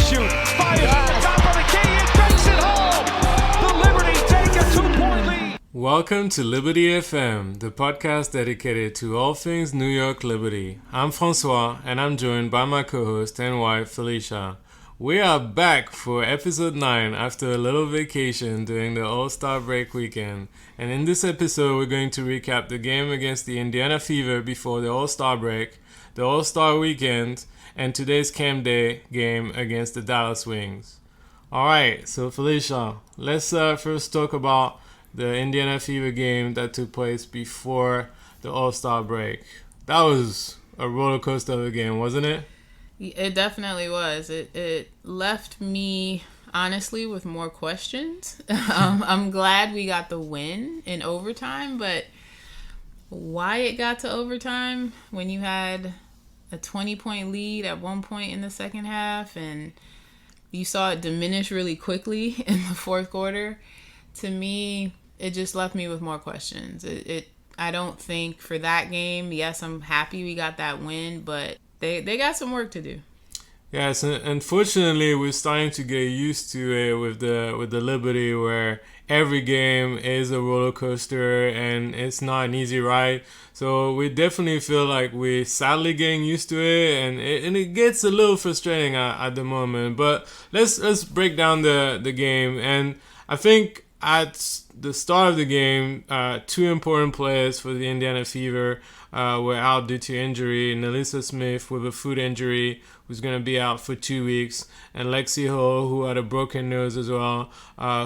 shoot. Fires at the top of the key and takes it home. The Liberty take a 2-point lead. Welcome to Liberty FM, the podcast dedicated to all things New York Liberty. I'm Francois, and I'm joined by my co-host and wife, Felicia. We are back for episode 9 after a little vacation during the All-Star break weekend. And in this episode, we're going to recap the game against the Indiana Fever before the All-Star break, the All-Star weekend, and today's camp day game against the Dallas Wings. Alright, so Felicia, let's first talk about the Indiana Fever game that took place before the All-Star break. That was a roller coaster of a game, wasn't it? It definitely was. It left me, honestly, with more questions. I'm glad we got the win in overtime, but why it got to overtime when you had a 20-point lead at one point in the second half and you saw it diminish really quickly in the fourth quarter, to me, it just left me with more questions. I don't think for that game, yes, I'm happy we got that win, but they got some work to do. Yes, unfortunately, we're starting to get used to it with the Liberty, where every game is a roller coaster and it's not an easy ride. So we definitely feel like we're sadly getting used to it, and it gets a little frustrating at the moment. But let's break down the game, and I think at the start of the game, two important players for the Indiana Fever were out due to injury. Nelissa Smith with a foot injury, who's going to be out for 2 weeks, and Lexi Ho, who had a broken nose as well,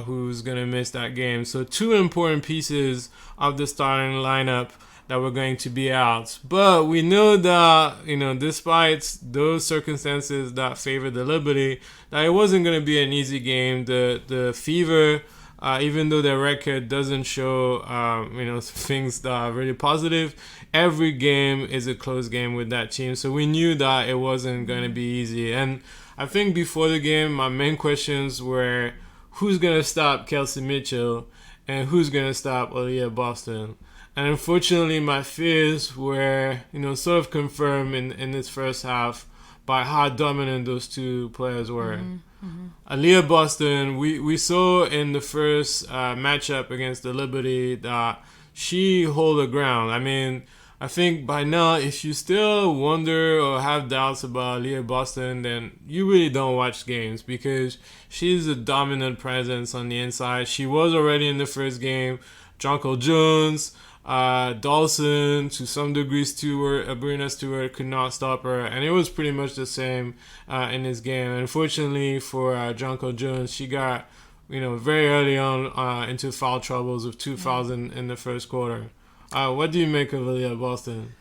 who's going to miss that game. So two important pieces of the starting lineup that were going to be out. But we know that, despite those circumstances that favored the Liberty, that it wasn't going to be an easy game. The Fever, even though their record doesn't show, things that are really positive, every game is a close game with that team. So we knew that it wasn't going to be easy. And I think before the game, my main questions were who's going to stop Kelsey Mitchell and who's going to stop Aliyah Boston. And unfortunately, my fears were, sort of confirmed in this first half by how dominant those two players were. Mm-hmm. Aliyah Boston, we saw in the first matchup against the Liberty that she hold her ground. I mean, I think by now, if you still wonder or have doubts about Aliyah Boston, then you really don't watch games, because she's a dominant presence on the inside. She was already in the first game. Jonquel Jones, Dawson, to some degree Sabrina Stewart could not stop her, and it was pretty much the same in this game. Unfortunately for Jonquel Jones, she got very early on into foul troubles with 2 fouls in the first quarter. What do you make of Aliyah Boston?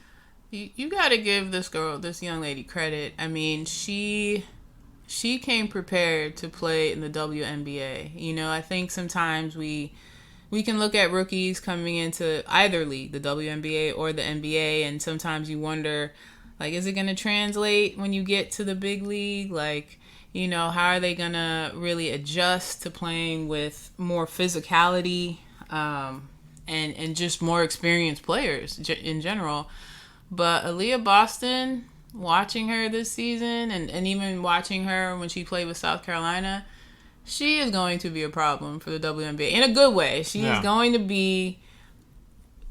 You got to give this young lady credit. I mean, she came prepared to play in the WNBA. I think sometimes we can look at rookies coming into either league, the WNBA or the NBA, and sometimes you wonder, like, is it going to translate when you get to the big league? Like, how are they going to really adjust to playing with more physicality and just more experienced players in general? But Aliyah Boston, watching her this season and even watching her when she played with South Carolina, she is going to be a problem for the WNBA in a good way. She is going to be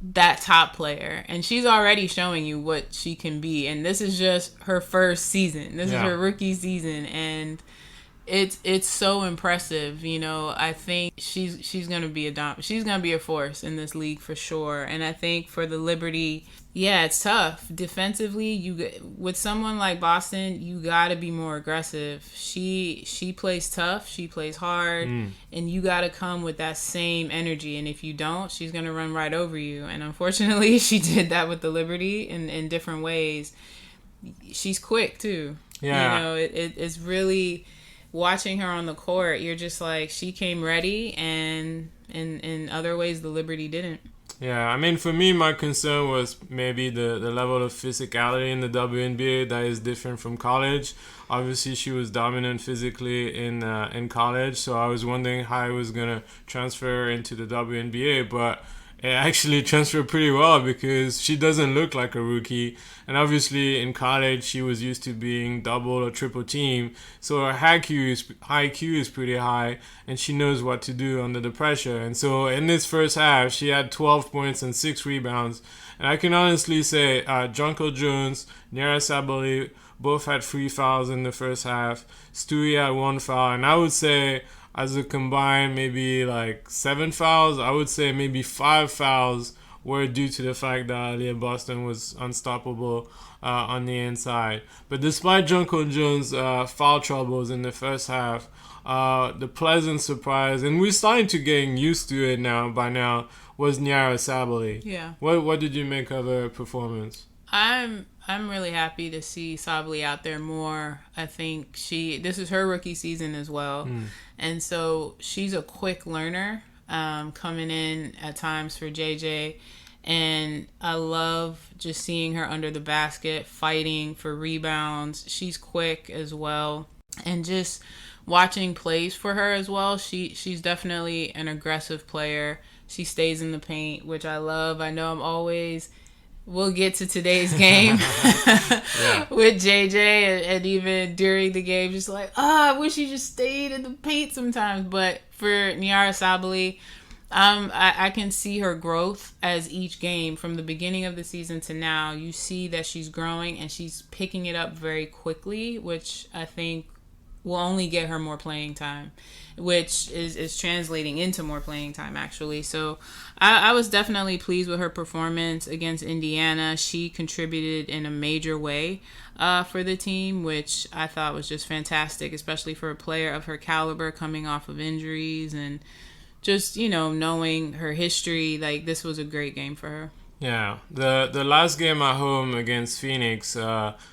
that top player, and she's already showing you what she can be. And this is just her first season. This is her rookie season, and it's so impressive. I think she's going to be she's going to be a force in this league for sure. And I think for the Liberty, it's tough defensively. With someone like Boston, you got to be more aggressive. She plays tough, she plays hard, and you got to come with that same energy. And if you don't, she's going to run right over you. And unfortunately, she did that with the Liberty in different ways. She's quick too. Yeah, it's really, watching her on the court, you're just like, she came ready, and in other ways the Liberty didn't. Yeah, I mean, for me, my concern was maybe the level of physicality in the WNBA that is different from college. Obviously, she was dominant physically in college, so I was wondering how it was going to transfer into the WNBA. But it actually transferred pretty well because she doesn't look like a rookie. And obviously in college, she was used to being double or triple team. So her high Q is pretty high, and she knows what to do under the pressure. And so in this first half, she had 12 points and 6 rebounds. And I can honestly say Jonko Jones, Nyara Sabally, both had 3 fouls in the first half. Stewie had 1 foul. And I would say as a combined maybe like 7 fouls, I would say maybe 5 fouls were due to the fact that Aliyah Boston was unstoppable on the inside. But despite Jonko Jones' foul troubles in the first half, the pleasant surprise, and we're starting to getting used to it by now, was Nyara Sabally. Yeah. What did you make of her performance? I'm really happy to see Sabally out there more. I think this is her rookie season as well. And so she's a quick learner, coming in at times for JJ. And I love just seeing her under the basket, fighting for rebounds. She's quick as well. And just watching plays for her as well. She's definitely an aggressive player. She stays in the paint, which I love. I know we'll get to today's game with JJ and even during the game, just like, I wish you just stayed in the paint sometimes. But for Nyara Sabally, I can see her growth as each game from the beginning of the season to now. You see that she's growing and she's picking it up very quickly, which I think will only get her more playing time, which is translating into more playing time, actually. So I was definitely pleased with her performance against Indiana. She contributed in a major way for the team, which I thought was just fantastic, especially for a player of her caliber coming off of injuries and just, knowing her history. Like, this was a great game for her. Yeah, the last game at home against Phoenix,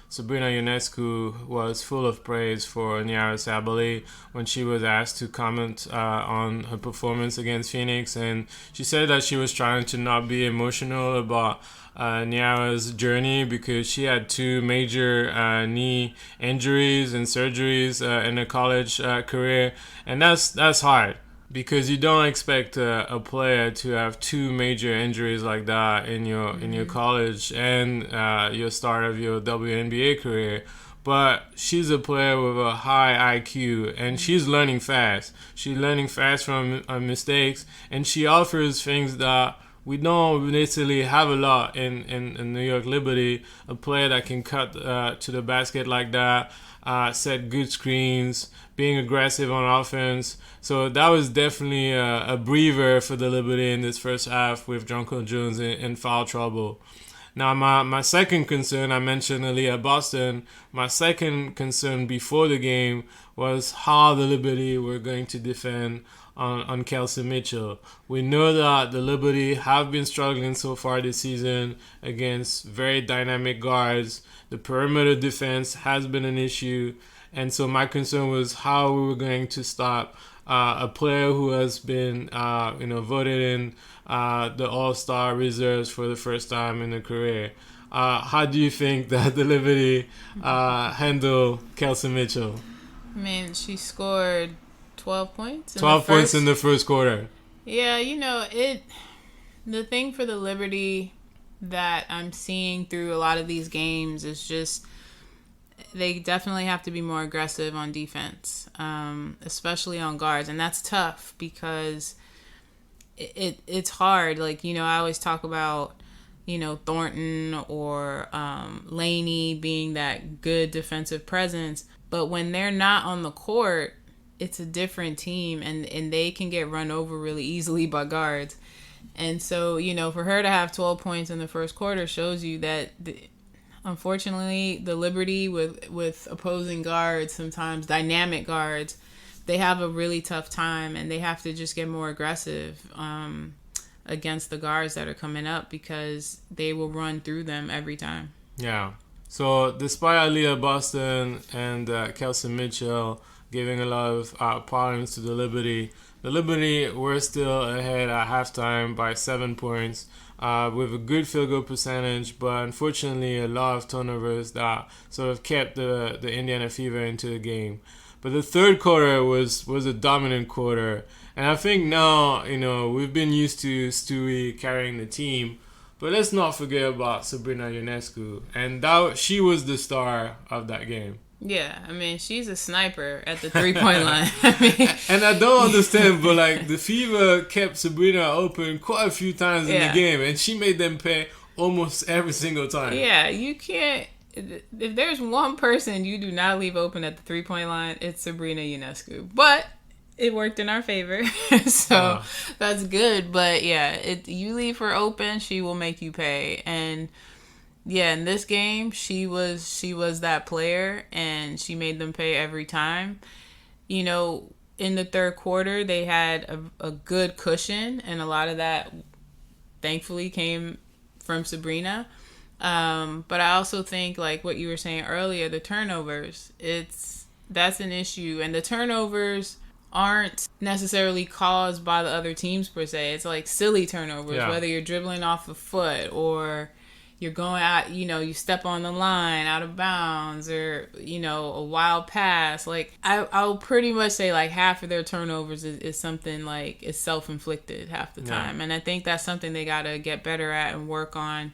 Sabrina Ionescu was full of praise for Nyara Sabally when she was asked to comment on her performance against Phoenix, and she said that she was trying to not be emotional about Nyara's journey because she had 2 major knee injuries and surgeries in her college career, and that's hard. Because you don't expect a player to have 2 major injuries like that in your college and your start of your WNBA career. But she's a player with a high IQ, and she's learning fast. She's learning fast from her mistakes, and she offers things that we don't necessarily have a lot in New York Liberty. A player that can cut to the basket like that, set good screens, being aggressive on offense. So that was definitely a breather for the Liberty in this first half with Jonko Jones in foul trouble. Now, my second concern, I mentioned Aliyah Boston. My second concern before the game was how the Liberty were going to defend on Kelsey Mitchell. We know that the Liberty have been struggling so far this season against very dynamic guards. The perimeter defense has been an issue. And so my concern was how we were going to stop a player who has been voted in the All-Star reserves for the first time in her career. How do you think that the Liberty handle Kelsey Mitchell? I mean, she scored 12 points. 12 points in the first quarter. Yeah, the thing for the Liberty that I'm seeing through a lot of these games is just they definitely have to be more aggressive on defense, especially on guards. And that's tough because it's hard. Like, I always talk about, Thornton or Laney being that good defensive presence. But when they're not on the court, it's a different team, and they can get run over really easily by guards. And so, for her to have 12 points in the first quarter shows you that, unfortunately, the Liberty with opposing guards, sometimes dynamic guards, they have a really tough time, and they have to just get more aggressive against the guards that are coming up because they will run through them every time. Yeah. So despite Aliyah Boston and Kelsey Mitchell giving a lot of problems to the Liberty were still ahead at halftime by 7 points with a good field goal percentage, but unfortunately a lot of turnovers that sort of kept the Indiana Fever into the game. But the third quarter was a dominant quarter. And I think now, we've been used to Stewie carrying the team. But let's not forget about Sabrina Ionescu. And she was the star of that game. Yeah, I mean, she's a sniper at the 3-point line. I mean, and I don't understand, but like the Fever kept Sabrina open quite a few times in the game, and she made them pay almost every single time. Yeah, you can't. If there's one person you do not leave open at the 3-point line, it's Sabrina Ionescu. But it worked in our favor, so that's good. But yeah, you leave her open, she will make you pay. And yeah, in this game, she was that player, and she made them pay every time. In the third quarter, they had a good cushion, and a lot of that, thankfully, came from Sabrina. But I also think, like what you were saying earlier, the turnovers, that's an issue, and the turnovers aren't necessarily caused by the other teams per se. It's like silly turnovers, whether you're dribbling off a foot or you're going out, you step on the line out of bounds, or, a wild pass. Like, I'll pretty much say like half of their turnovers is something like it's self-inflicted half the time. And I think that's something they got to get better at and work on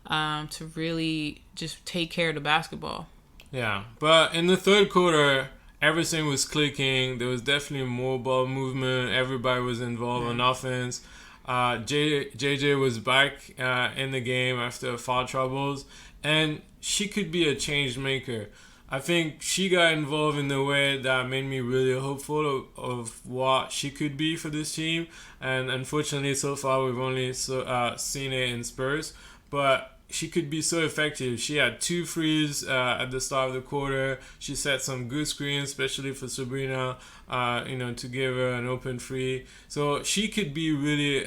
to really just take care of the basketball. Yeah, but in the third quarter, everything was clicking. There was definitely more ball movement. Everybody was involved on offense. JJ was back in the game after foul troubles, and she could be a change maker. I think she got involved in the way that made me really hopeful of what she could be for this team. And unfortunately, so far we've only seen it in Spurs, but she could be so effective. She had 2 threes at the start of the quarter. She set some good screens, especially for Sabrina, to give her an open free. So she could be really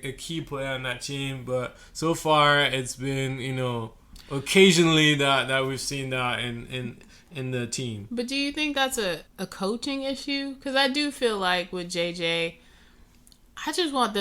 a key player on that team. But so far, it's been, occasionally that we've seen that in the team. But do you think that's a coaching issue? Because I do feel like with JJ, I just want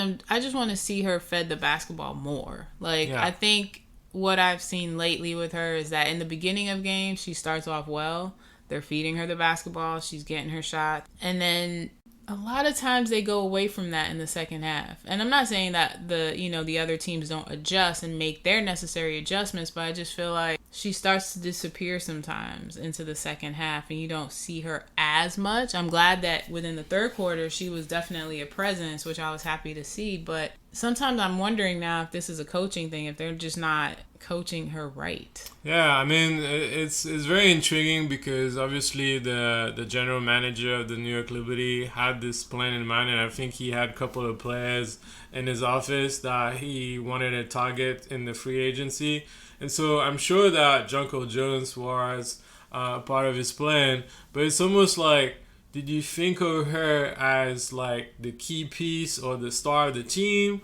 to see her fed the basketball more. Like, I think what I've seen lately with her is that in the beginning of games, she starts off well. They're feeding her the basketball. She's getting her shot. And then a lot of times they go away from that in the second half. And I'm not saying that the other teams don't adjust and make their necessary adjustments, but I just feel like she starts to disappear sometimes into the second half, and you don't see her as much. I'm glad that within the third quarter, she was definitely a presence, which I was happy to see. But sometimes I'm wondering now if this is a coaching thing, if they're just not coaching her right. Yeah, I mean, it's very intriguing because obviously the general manager of the New York Liberty had this plan in mind, and I think he had a couple of players in his office that he wanted to target in the free agency. And so I'm sure that Jonko Jones was part of his plan, but it's almost like, did you think of her as like the key piece or the star of the team?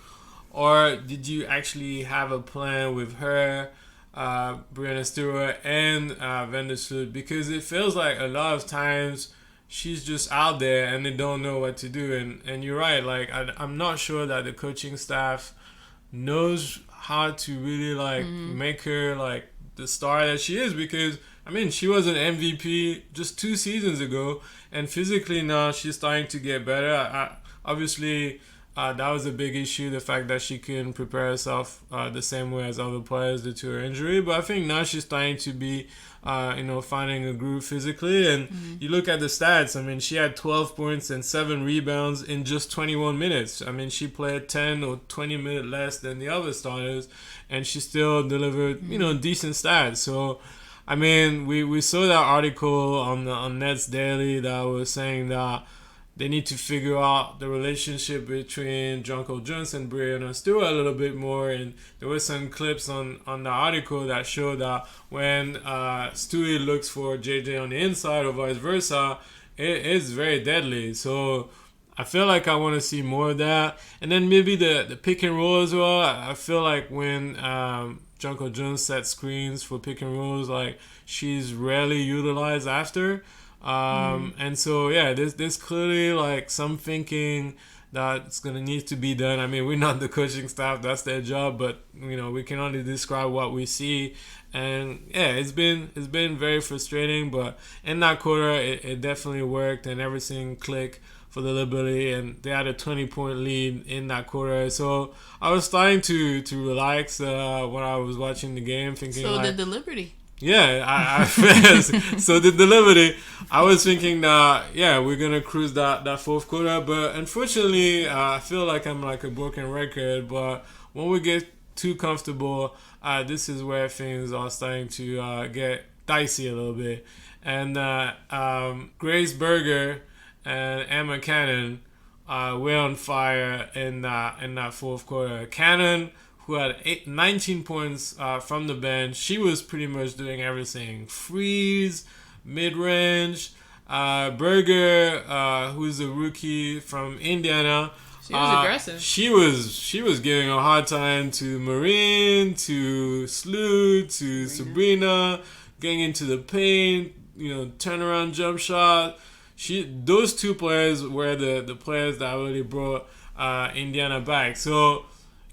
Or did you actually have a plan with her, Breanna Stewart, and Vandersloot? Because it feels like a lot of times she's just out there and they don't know what to do. And you're right, like I'm not sure that the coaching staff knows how to really make her like the star that she is, because I mean she was an MVP just 2 seasons ago, and physically now she's starting to get better. Obviously that was a big issue, the fact that she couldn't prepare herself the same way as other players due to her injury. But I think now she's starting to be finding a groove physically. And you look at the stats, I mean, she had 12 points and 7 rebounds in just 21 minutes. I mean, she played 10 or 20 minutes less than the other starters, and she still delivered, decent stats. So, I mean, we saw that article on Nets Daily that was saying that they need to figure out the relationship between Jonko Jones and Breanna Stewart a little bit more. And there were some clips on the article that showed that when Stewie looks for JJ on the inside or vice versa, it is very deadly. So I feel like I want to see more of that. And then maybe the pick and roll as well. I feel like when Jonko Jones sets screens for pick and rolls, like she's rarely utilized after. And so, yeah, there's clearly like some thinking that's going to need to be done. I mean, we're not the coaching staff, that's their job, but we can only describe what we see. And yeah, it's been very frustrating, but in that quarter it definitely worked and everything clicked for the Liberty, and they had a 20-point lead in that quarter. So I was starting to relax when I was watching the game, thinking so did the Liberty. Yeah, I so did the Liberty. I was thinking that, yeah, we're going to cruise that fourth quarter. But unfortunately, I feel like I'm like a broken record. But when we get too comfortable, this is where things are starting to get dicey a little bit. And Grace Berger and Emma Cannon were on fire in that fourth quarter. Cannon, who had 19 points from the bench. She was pretty much doing everything. Freeze, mid-range. Berger, who's a rookie from Indiana. She was aggressive. She was giving a hard time to Marine, to Slew, to Sabrina, getting into the paint, turnaround jump shot. Those two players were the players that really brought Indiana back. So,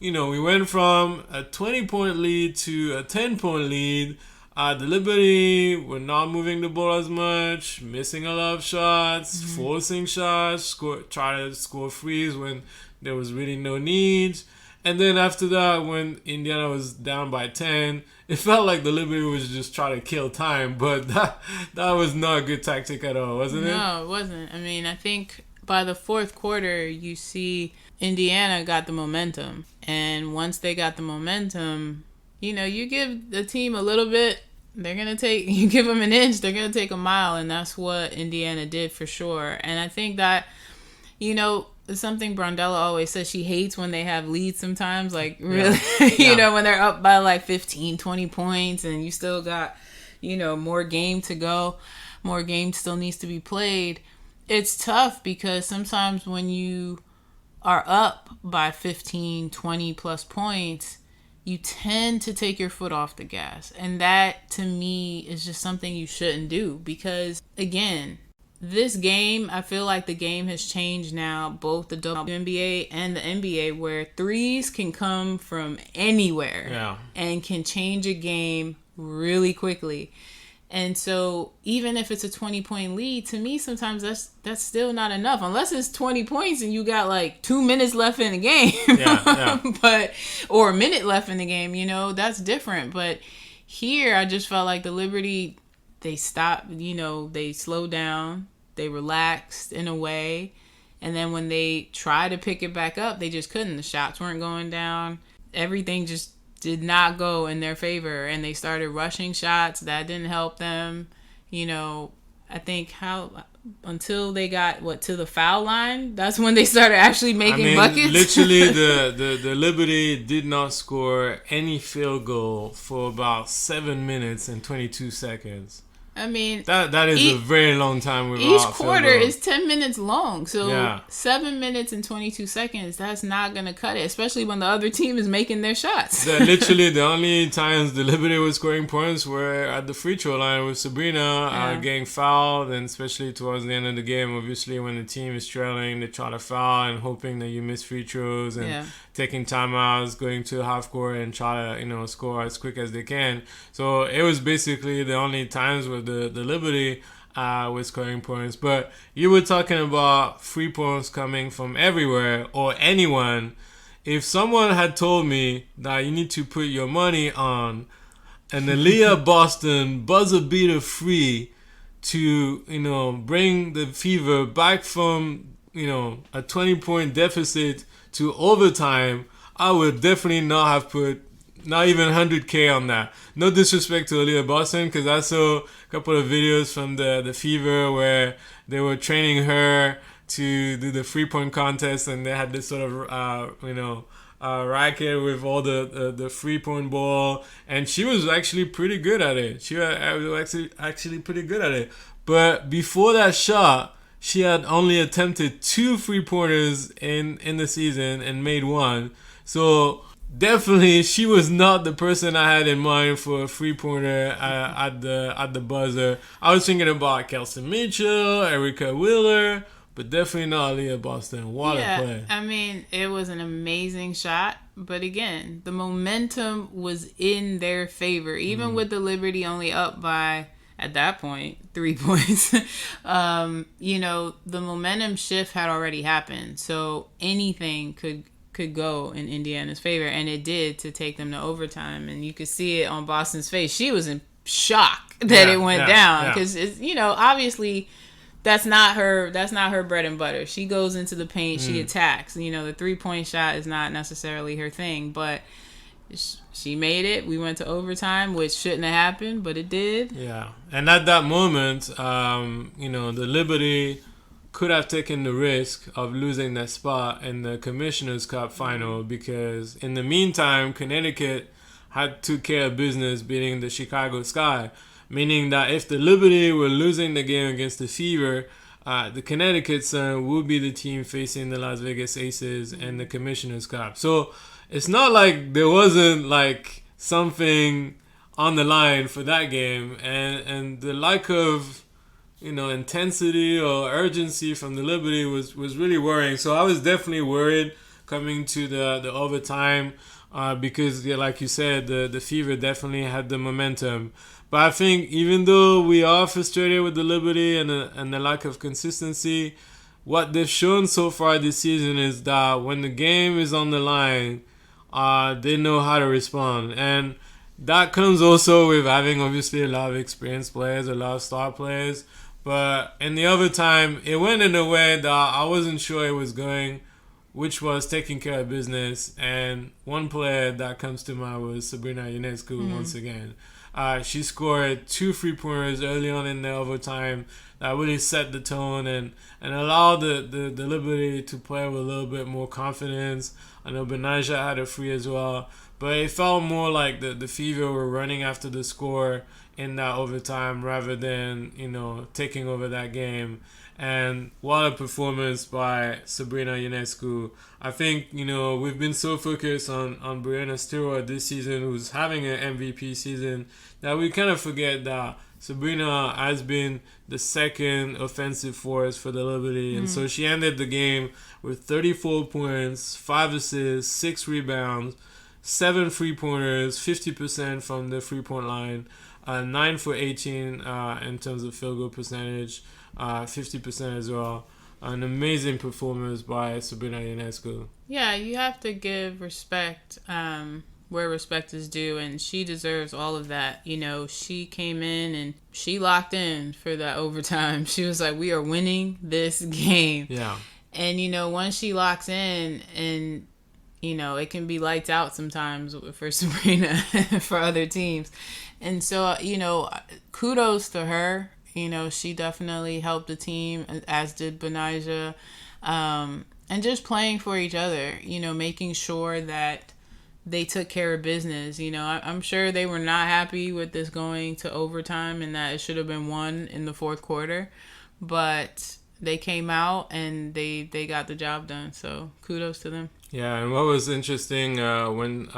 we went from a 20-point lead to a 10-point lead. The Liberty were not moving the ball as much, missing a lot of shots, forcing shots, trying to score frees when there was really no need. And then after that, when Indiana was down by 10, it felt like the Liberty was just trying to kill time. But that was not a good tactic at all, wasn't it? No, it wasn't. I mean, I think by the fourth quarter, you see Indiana got the momentum. And once they got the momentum, you give the team a little bit, you give them an inch, they're going to take a mile. And that's what Indiana did for sure. And I think that, something Brondello always says, she hates when they have leads sometimes, like really, when they're up by like 15, 20 points and you still got, more game to go, more game still needs to be played. It's tough because sometimes when you are up by 15, 20 plus points, you tend to take your foot off the gas. And that, to me, is just something you shouldn't do because, again, this game, I feel like the game has changed now, both the WNBA and the NBA, where threes can come from anywhere and can change a game really quickly. And so even if it's a 20-point lead, to me, sometimes that's still not enough. Unless it's 20 points and you got like 2 minutes left in the game. Or a minute left in the game, that's different. But here, I just felt like the Liberty, they stopped, they slowed down, they relaxed in a way. And then when they tried to pick it back up, they just couldn't. The shots weren't going down. Everything just did not go in their favor. And they started rushing shots. That didn't help them. I think until they got to the foul line, that's when they started actually making buckets. Literally, the Liberty did not score any field goal for about 7 minutes and 22 seconds. I mean, that is a very long time without each quarter is 10 minutes long. So 7 minutes and 22 seconds, that's not going to cut it, especially when the other team is making their shots. Literally, the only times the Liberty was scoring points were at the free throw line with Sabrina getting fouled, and especially towards the end of the game, obviously, when the team is trailing, they try to foul and hoping that you miss free throws and taking timeouts, going to half court and try to, score as quick as they can. So it was basically the only times where the Liberty was scoring points. But you were talking about free points coming from everywhere or anyone. If someone had told me that you need to put your money on an Aliyah Boston buzzer beater free to, bring the Fever back from, a 20-point deficit to overtime, I would definitely not have put not even 100K on that. No disrespect to Aliyah Boston, because I saw a couple of videos from the Fever where they were training her to do the 3-point contest, and they had this sort of racket with all the 3-point ball, and she was actually pretty good at it. She was actually pretty good at it. But before that shot, she had only attempted 2 3-pointers in the season and made 1. So definitely, she was not the person I had in mind for a 3-pointer at the buzzer. I was thinking about Kelsey Mitchell, Arike Wheeler, but definitely not Aliyah Boston. What a play. I mean, it was an amazing shot, but again, the momentum was in their favor, even with the Liberty only up by, at that point, 3 points. You know, the momentum shift had already happened, so anything could go in Indiana's favor, and it did, to take them to overtime. And you could see it on Boston's face. She was in shock that it went down, because it's, you know, obviously that's not her bread and butter. She goes into the paint, she attacks. You know, the 3-point shot is not necessarily her thing, but she made it. We went to overtime, which shouldn't have happened, but it did. Yeah, and at that moment, you know, the Liberty could have taken the risk of losing their spot in the Commissioner's Cup final, because in the meantime, Connecticut had took care of business beating the Chicago Sky, meaning that if the Liberty were losing the game against the Fever, the Connecticut Sun would be the team facing the Las Vegas Aces in the Commissioner's Cup. So it's not like there wasn't like something on the line for that game, and the lack of, you know, intensity or urgency from the Liberty was really worrying. So I was definitely worried coming to the overtime, because, yeah, like you said, the Fever definitely had the momentum. But I think even though we are frustrated with the Liberty and the lack of consistency, what they've shown so far this season is that when the game is on the line, they know how to respond. And that comes also with having obviously a lot of experienced players, a lot of star players. But in the overtime, it went in a way that I wasn't sure it was going, which was taking care of business. And one player that comes to mind was Sabrina Ionescu once again. She scored 2 3-pointers early on in the overtime that really set the tone and allowed the Liberty to play with a little bit more confidence. I know Benaja had a free as well, but it felt more like the Fever were running after the score in that overtime rather than, you know, taking over that game. And what a performance by Sabrina Ionescu. I think, you know, we've been so focused on Breanna Stewart this season, who's having an MVP season, that we kind of forget that Sabrina has been the second offensive force for the Liberty. And so she ended the game with 34 points, 5 assists, 6 rebounds, 7 3-pointers, 50% from the 3-point line, 9 for 18 in terms of field goal percentage, 50% as well. An amazing performance by Sabrina Ionescu. Yeah, you have to give respect where respect is due, and she deserves all of that. You know, she came in and she locked in for that overtime. She was like, we are winning this game. Yeah. And, you know, once she locks in, and, you know, it can be lights out sometimes for Sabrina for other teams. And so, you know, kudos to her. You know, she definitely helped the team, as did Benaja. And just playing for each other, you know, making sure that they took care of business. You know, I'm sure they were not happy with this going to overtime and that it should have been won in the fourth quarter. But they came out and they got the job done. So kudos to them. Yeah, and what was interesting when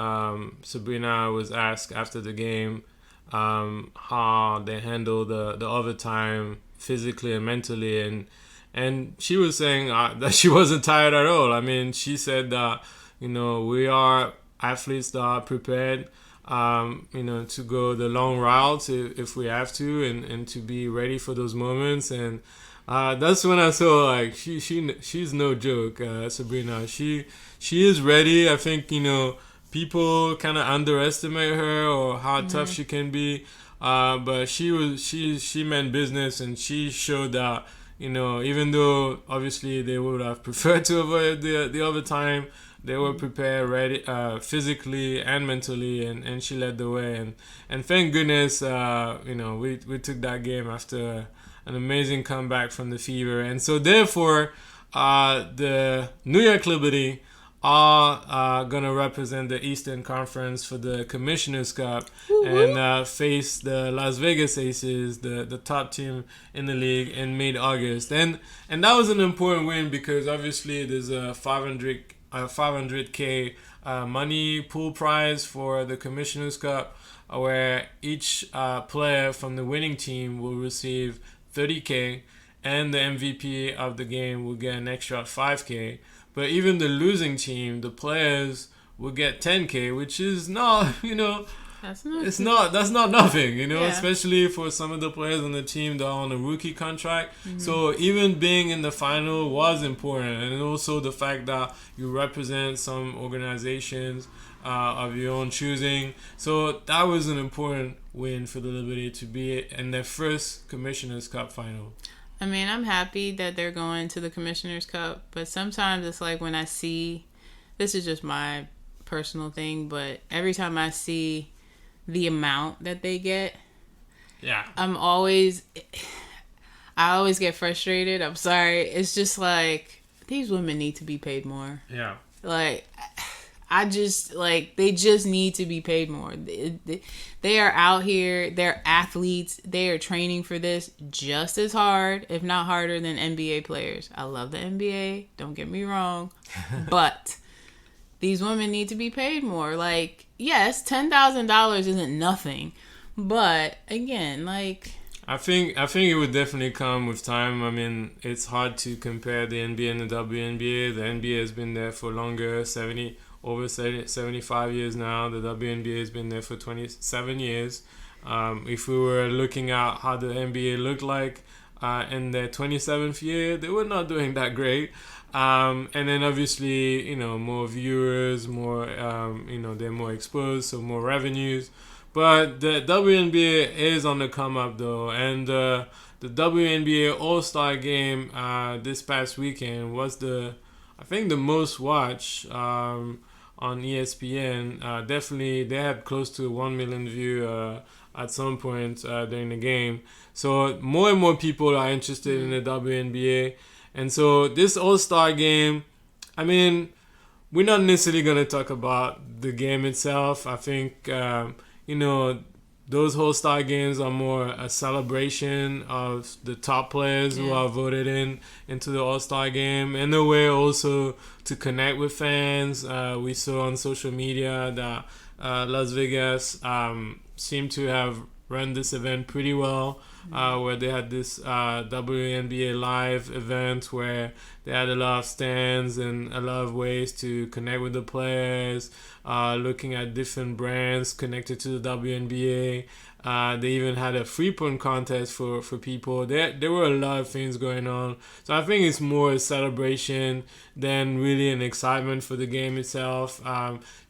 Sabrina was asked after the game how they handled the overtime physically and mentally, and she was saying that she wasn't tired at all. I mean, she said that, you know, we are athletes that are prepared, you know, to go the long route if we have to, and to be ready for those moments. And that's when I saw, like, she's no joke, Sabrina. She is ready. I think, you know, people kind of underestimate her or how tough she can be, but she meant business, and she showed that, you know, even though obviously they would have preferred to avoid the overtime, they were prepared, ready, physically and mentally, and she led the way. And thank goodness, you know, we took that game after an amazing comeback from the Fever. And so therefore, the New York Liberty are going to represent the Eastern Conference for the Commissioner's Cup and face the Las Vegas Aces, the top team in the league, in mid-August. And that was an important win because obviously there's a 500K money pool prize for the Commissioner's Cup, where each player from the winning team will receive $30K, and the MVP of the game will get an extra 5K. But even the losing team, the players will get 10K, which is not, that's not nothing, especially for some of the players on the team that are on a rookie contract. Mm-hmm. So even being in the final was important, and also the fact that you represent some organizations of your own choosing. So that was an important win for the Liberty to be in their first Commissioner's Cup final. I mean, I'm happy that they're going to the Commissioner's Cup, but sometimes it's like when I see, this is just my personal thing, but every time I see the amount that they get, I always get frustrated. I'm sorry. It's just like, these women need to be paid more. Yeah. Like, they just need to be paid more. They are out here, they're athletes, they are training for this just as hard, if not harder, than NBA players. I love the NBA, don't get me wrong, but these women need to be paid more. Like, yes, $10,000 isn't nothing, but again, like, I think it would definitely come with time. I mean, it's hard to compare the NBA and the WNBA. The NBA has been there for longer, over 75 years now. The WNBA has been there for 27 years. If we were looking at how the NBA looked like in their 27th year, they were not doing that great. And then obviously, more viewers, more, they're more exposed, so more revenues. But the WNBA is on the come up though, and the WNBA All-Star Game this past weekend was I think the most watched on ESPN. Definitely, they had close to 1 million views at some point during the game. So more and more people are interested in the WNBA. And so this All-Star Game, I mean, we're not necessarily going to talk about the game itself. I think, those All-Star Games are more a celebration of the top players who are voted into the All-Star Game, and a way also to connect with fans. We saw on social media that Las Vegas seemed to have run this event pretty well, where they had this WNBA live event where they had a lot of stands and a lot of ways to connect with the players, looking at different brands connected to the WNBA. They even had a free-point contest for people. There were a lot of things going on. So I think it's more a celebration than really an excitement for the game itself.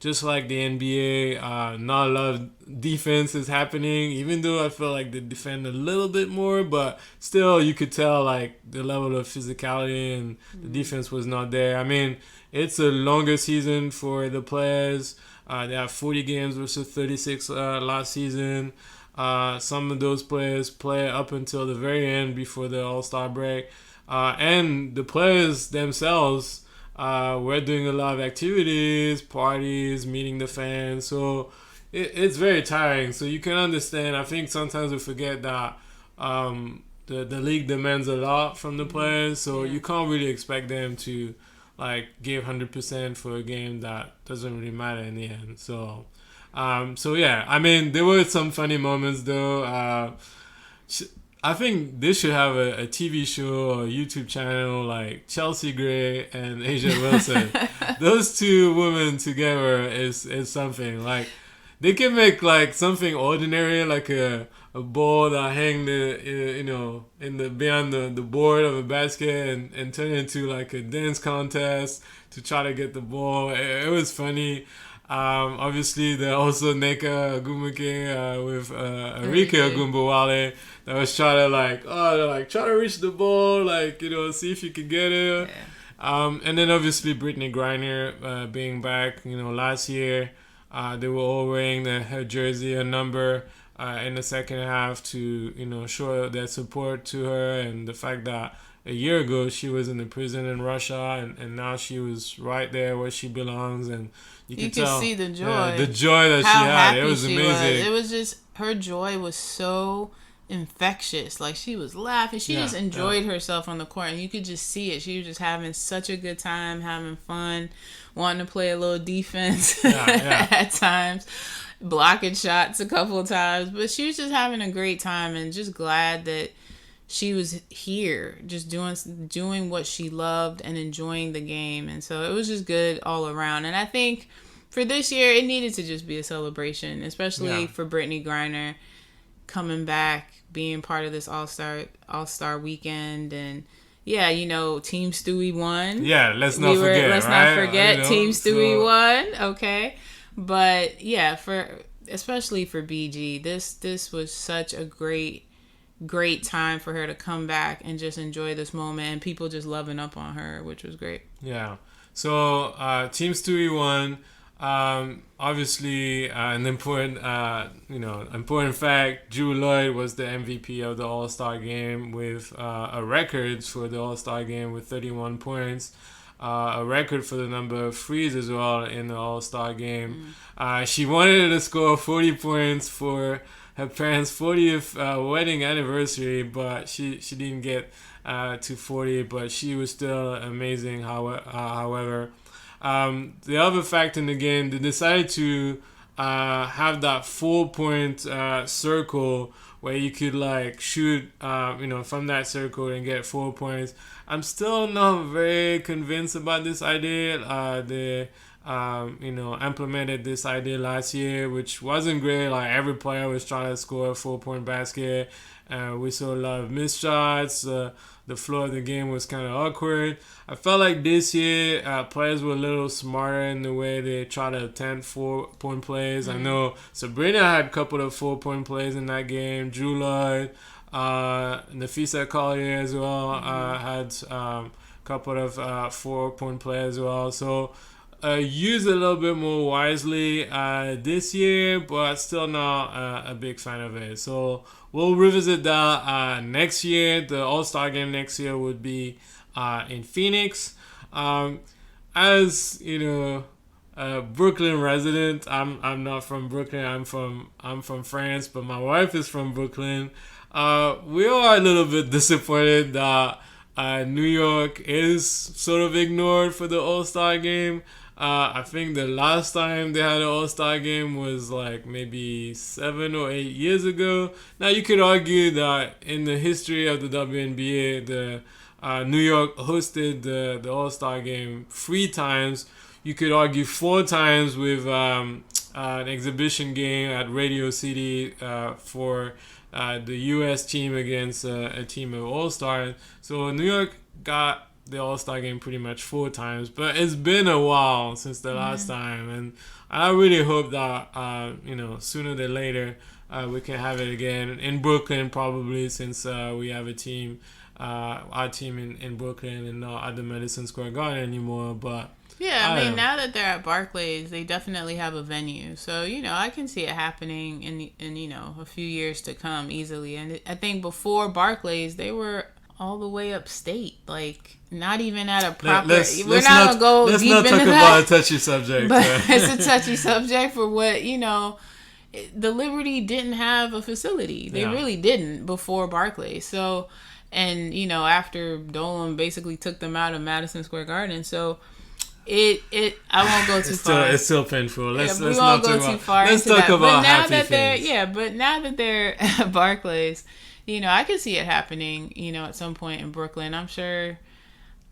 Just like the NBA, not a lot of defense is happening, even though I feel like they defend a little bit more, but still you could tell like the level of physicality and the defense was not there. I mean, it's a longer season for the players. They have 40 games versus 36 last season. Some of those players play up until the very end before the All-Star break. And the players themselves were doing a lot of activities, parties, meeting the fans. So it's very tiring. So you can understand. I think sometimes we forget that the league demands a lot from the players. So you can't really expect them to give 100% for a game that doesn't really matter in the end. So yeah, I mean, there were some funny moments though. I think they should have a TV show or a YouTube channel like Chelsea Gray and Asia Wilson. Those two women together is something. Like, they can make like something ordinary, like a ball that hang behind the board of a basket and turn it into like a dance contest to try to get the ball. It was funny. Obviously, there also Nyara Sabally with Arike Ogunbowale that was trying to try to reach the ball, see if you could get it. Yeah. And then obviously Brittany Griner being back, last year. They were all wearing her jersey, her number in the second half to, show their support to her, and the fact that a year ago she was in the prison in Russia and now she was right there where she belongs, and you could see the joy. The joy that she had. It was amazing. It was just, her joy was so infectious. Like, she was laughing. She just enjoyed herself on the court, and you could just see it. She was just having such a good time, having fun, wanting to play a little defense at times, blocking shots a couple of times. But she was just having a great time, and just glad that she was here just doing what she loved and enjoying the game. And so it was just good all around. And I think for this year, it needed to just be a celebration, especially for Brittany Griner coming back, being part of this All-Star weekend. And yeah, you know, Team Stewie won. Yeah, let's not forget. You know, Team Stewie won. Okay. But yeah, especially for BG, this was such a great time for her to come back and just enjoy this moment, and people just loving up on her, which was great. Yeah. So Team Stewie won. Obviously, an important fact. Drew Lloyd was the MVP of the All-Star game with a record for the All-Star game with 31 points. A record for the number of threes as well in the All-Star game. She wanted to score 40 points for her parents' 40th wedding anniversary, but she didn't get to 40, but she was still amazing. However, the other fact in the game, they decided to have that 4-point circle where you could like shoot, from that circle and get 4 points. I'm still not very convinced about this idea. They implemented this idea last year, which wasn't great. Like every player was trying to score a 4-point basket. We saw a lot of missed shots. The flow of the game was kind of awkward. I felt like this year players were a little smarter in the way they try to attempt 4-point plays. I know Sabrina had a couple of 4-point plays in that game. Drew Lloyd, Nafisa Collier as well had a couple of 4-point plays as well. So use a little bit more wisely this year, but still not a big fan of it. So we'll revisit that next year. The All-Star game next year would be in Phoenix. As you know, a Brooklyn resident, I'm not from Brooklyn. I'm from France, but my wife is from Brooklyn. We are a little bit disappointed that New York is sort of ignored for the All-Star game. I think the last time they had an All-Star game was like maybe 7 or 8 years ago. Now you could argue that in the history of the WNBA, the New York hosted the All-Star game 3 times. You could argue 4 times with an exhibition game at Radio City for the U.S. team against a team of All-Stars. So New York got the All-Star game pretty much 4 times, but it's been a while since the last time, and I really hope that sooner than later we can have it again in Brooklyn, probably, since we have a team, our team in Brooklyn and not at the Madison Square Garden anymore. But yeah, I mean, now that they're at Barclays, they definitely have a venue, so I can see it happening in a few years to come easily. And I think before Barclays, they were all the way upstate, like not even at a proper. Let's not talk about a touchy subject. But it's a touchy subject for what the Liberty didn't have a facility. They really didn't before Barclays. So, and after Dolan basically took them out of Madison Square Garden. So I won't go too far. It's still painful. Let's we not won't go too far. Let's talk about happy things. But now that they're at Barclays, I could see it happening, at some point in Brooklyn. I'm sure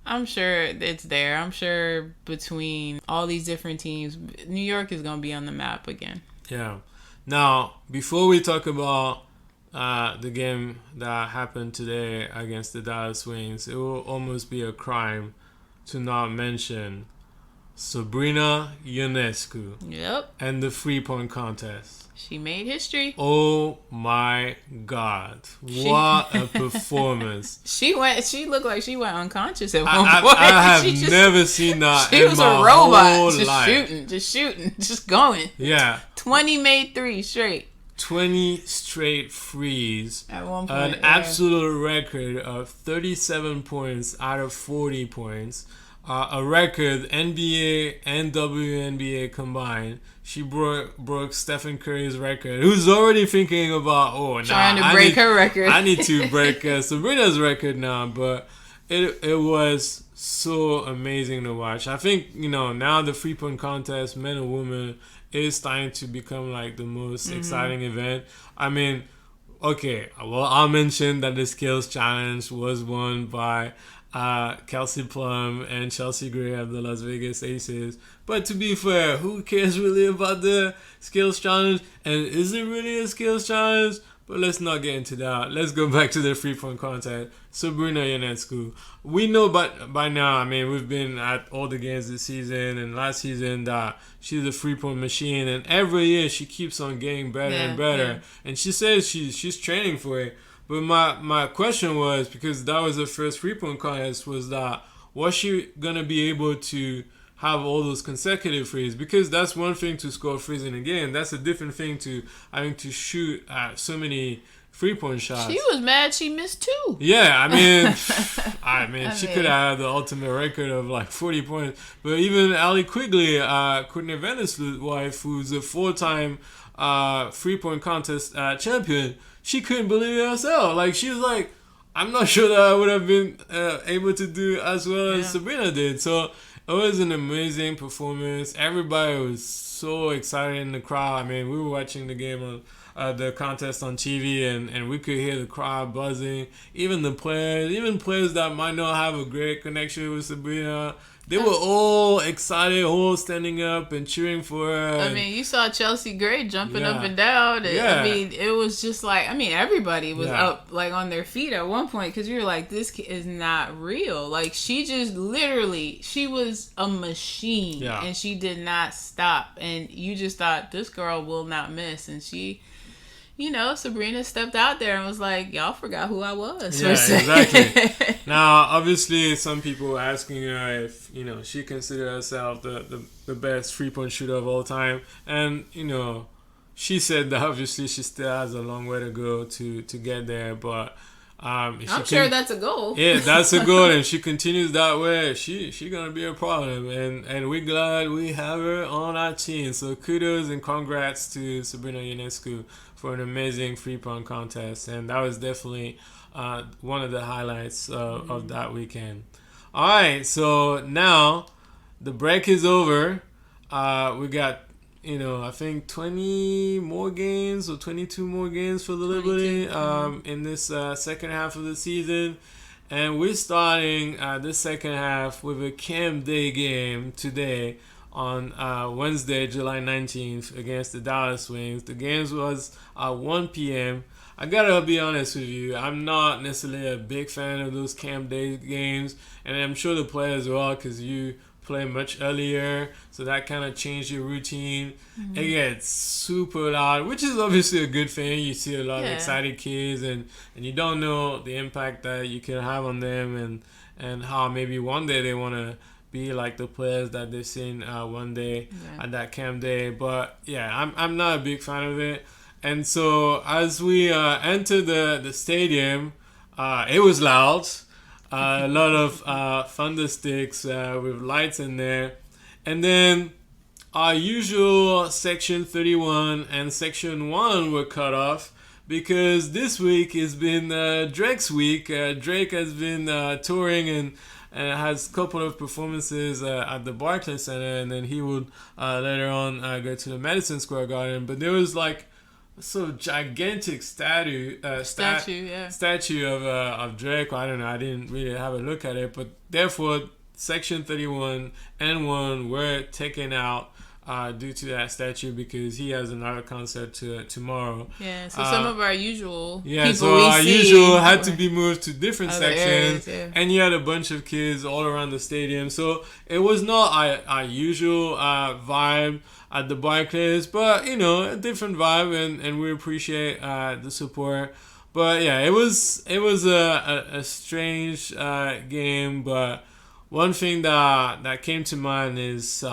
it's there. I'm sure between all these different teams, New York is going to be on the map again. Yeah. Now, before we talk about the game that happened today against the Dallas Wings, it will almost be a crime to not mention Sabrina Ionescu. Yep. And the 3-point contest. She made history. Oh my God. What a performance. She looked like she went unconscious at one point. I have never seen that in my whole life. She was a robot. Just shooting, just going. Yeah. 20 made 3 straight. 20 straight threes. At one point. An absolute record of 37 points out of 40 points. A record NBA and WNBA combined. She broke Stephen Curry's record, who's already thinking about trying to break her record. I need to break Sabrina's record now, but it was so amazing to watch. I think now the 3-point contest, men and women, is starting to become like the most exciting event. I mean, Okay, well, I'll mention that the skills challenge was won by Kelsey Plum and Chelsea Gray of the Las Vegas Aces. But to be fair, who cares really about the skills challenge? And is it really a skills challenge? But let's not get into that. Let's go back to the three-point contest. Sabrina Ionescu. We know by now, I mean, we've been at all the games this season and last season that she's a three-point machine. And every year she keeps on getting better and better. Yeah. And she says she's training for it. But my question was, because that was her first three-point contest, was she going to be able to have all those consecutive threes? Because that's one thing to score threes in a game. That's a different thing to having to shoot so many three-point shots. She was mad she missed 2. Yeah, I mean, she could have had the ultimate record of like 40 points. But even Allie Quigley, Courtney Vanderslut's wife, who's a 4-time three-point contest champion, she couldn't believe it herself. Like, she was like, I'm not sure that I would have been able to do as well as Sabrina did. So it was an amazing performance. Everybody was so excited in the crowd. I mean, we were watching the game on the contest on TV, and we could hear the crowd buzzing. Even players that might not have a great connection with Sabrina, they were all excited, all standing up and cheering for her. I mean, you saw Chelsea Gray jumping up and down. I mean, it was just like, everybody was up like on their feet at one point, because you were like, this is not real. Like, she just literally, she was a machine and she did not stop. And you just thought, this girl will not miss. And she, Sabrina stepped out there and was like, y'all forgot who I was. Yeah, exactly. Now, obviously, some people were asking her if, she considered herself the best three-point shooter of all time. And, she said that obviously she still has a long way to go to get there. But I'm sure that's a goal. Yeah, that's a goal. And she continues that way, she going to be a problem. And we're glad we have her on our team. So kudos and congrats to Sabrina Ionescu for an amazing three-point contest. And that was definitely one of the highlights of that weekend. All right, so now the break is over. We got, I think 20 more games or 22 more games for the Liberty in this second half of the season. And we're starting this second half with a Camp Day game today on Wednesday, July 19th against the Dallas Wings. The game was at 1 p.m. I gotta be honest with you, I'm not necessarily a big fan of those Camp Day games, and I'm sure the players are, because you play much earlier, so that kind of changed your routine. It gets super loud, which is obviously a good thing. You see a lot of excited kids, and you don't know the impact that you can have on them, and how maybe one day they want to be like the players that they've seen one day at that Camp Day. But yeah, I'm not a big fan of it. And so as we entered the stadium, it was loud. A lot of thunder sticks with lights in there. And then our usual Section 31 and Section 1 were cut off, because this week has been Drake's week. Drake has been touring and has a couple of performances at the Barclays Center, and then he would later on go to the Madison Square Garden. But there was like so gigantic statue of Drake. I don't know, I didn't really have a look at it, but therefore Section 31 and 1 were taken out due to that statue, because he has another concert tomorrow. Yeah, so some of our usual usual had to be moved to different sections, areas, and you had a bunch of kids all around the stadium. So it was not our usual vibe at the Barclays, but a different vibe, and we appreciate the support. But yeah, it was a strange game. But one thing that came to mind is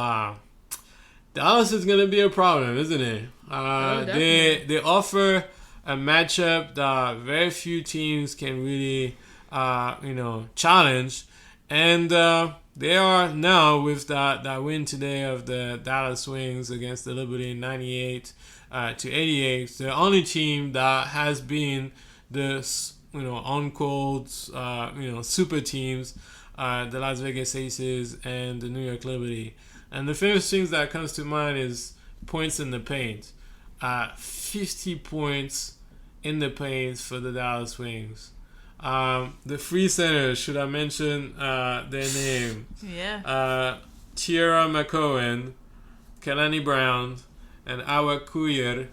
Dallas is gonna be a problem, isn't it? They offer a matchup that very few teams can really challenge, and they are now, with that win today of the Dallas Wings against the Liberty 98-88, the only team that has been the on-cold super teams, the Las Vegas Aces and the New York Liberty. And the first things that comes to mind is points in the paint. 50 points in the paint for the Dallas Wings. The free centers, should I mention their name? Yeah. Tiara McCohen, Kalani Brown, and Awa Kuyer